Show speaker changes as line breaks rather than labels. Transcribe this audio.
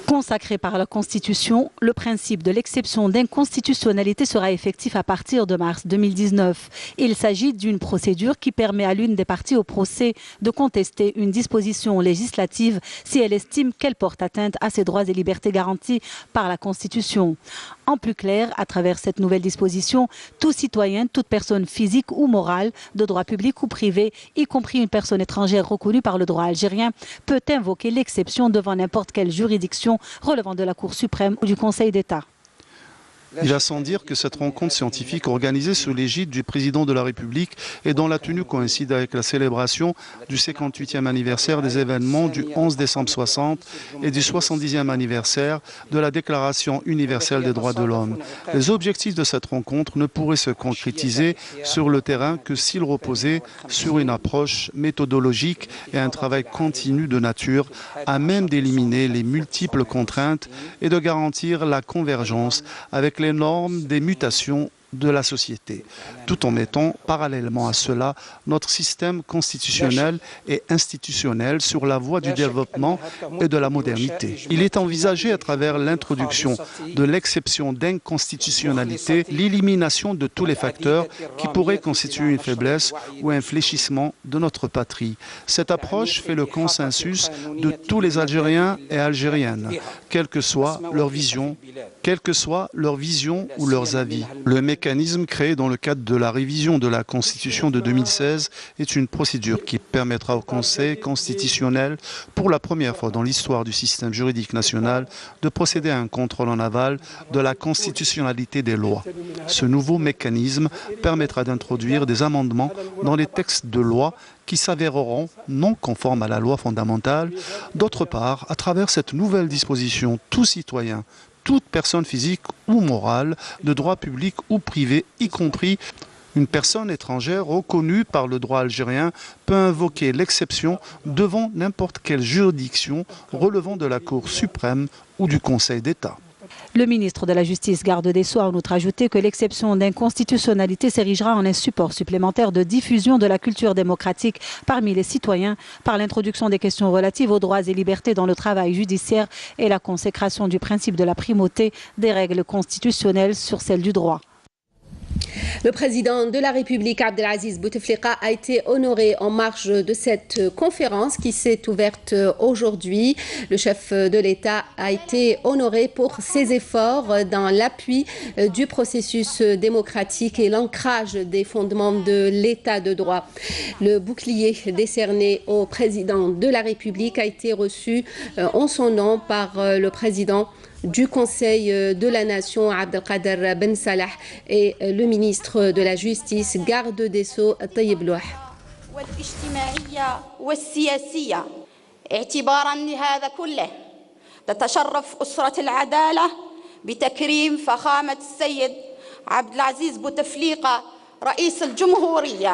Consacré par la Constitution, le principe de l'exception d'inconstitutionnalité sera effectif à partir de mars 2019. Il s'agit d'une procédure qui permet à l'une des parties au procès de contester une disposition législative si elle estime qu'elle porte atteinte à ses droits et libertés garantis par la Constitution. En plus clair, à travers cette nouvelle disposition, tout citoyen, toute personne physique ou morale, de droit public ou privé, y compris une personne étrangère reconnue par le droit algérien, peut invoquer l'exception devant n'importe quelle juridiction relevant de la Cour suprême ou du Conseil d'État.
Il va sans dire que cette rencontre scientifique organisée sous l'égide du président de la République et dont la tenue coïncide avec la célébration du 58e anniversaire des événements du 11 décembre 60 et du 70e anniversaire de la Déclaration universelle des droits de l'homme. Les objectifs de cette rencontre ne pourraient se concrétiser sur le terrain que s'ils reposaient sur une approche méthodologique et un travail continu de nature à même d'éliminer les multiples contraintes et de garantir la convergence avec les normes des mutations de la société, tout en mettant parallèlement à cela notre système constitutionnel et institutionnel sur la voie du développement et de la modernité. Il est envisagé à travers l'introduction de l'exception d'inconstitutionnalité, l'élimination de tous les facteurs qui pourraient constituer une faiblesse ou un fléchissement de notre patrie. Cette approche fait le consensus de tous les Algériens et Algériennes, quelle que soit leur vision ou leurs avis. Le mécanisme créé dans le cadre de la révision de la Constitution de 2016 est une procédure qui permettra au Conseil constitutionnel, pour la première fois dans l'histoire du système juridique national, de procéder à un contrôle en aval de la constitutionnalité des lois. Ce nouveau mécanisme permettra d'introduire des amendements dans les textes de loi qui s'avéreront non conformes à la loi fondamentale. D'autre part, à travers cette nouvelle disposition, tout citoyen, toute personne physique ou morale, de droit public ou privé, y compris une personne étrangère reconnue par le droit algérien, peut invoquer l'exception devant n'importe quelle juridiction relevant de la Cour suprême ou du Conseil d'État.
Le ministre de la Justice, garde des Sceaux, a en outre ajouté que l'exception d'inconstitutionnalité s'érigera en un support supplémentaire de diffusion de la culture démocratique parmi les citoyens par l'introduction des questions relatives aux droits et libertés dans le travail judiciaire et la consécration du principe de la primauté des règles constitutionnelles sur celles du droit.
Le président de la République, Abdelaziz Bouteflika, a été honoré en marge de cette conférence qui s'est ouverte aujourd'hui. Le chef de l'État a été honoré pour ses efforts dans l'appui du processus démocratique et l'ancrage des fondements de l'État de droit. Le bouclier décerné au président de la République a été reçu en son nom par le président du Conseil de la Nation, Abdelkader Ben Salah, et le ministre de la Justice, garde des Sceaux, Tayyib Louh.
والسياسية اعتبارا لهذا كله تتشرف أسرة العدالة بتكريم فخامة السيد عبد العزيز بوتفليقة رئيس الجمهورية.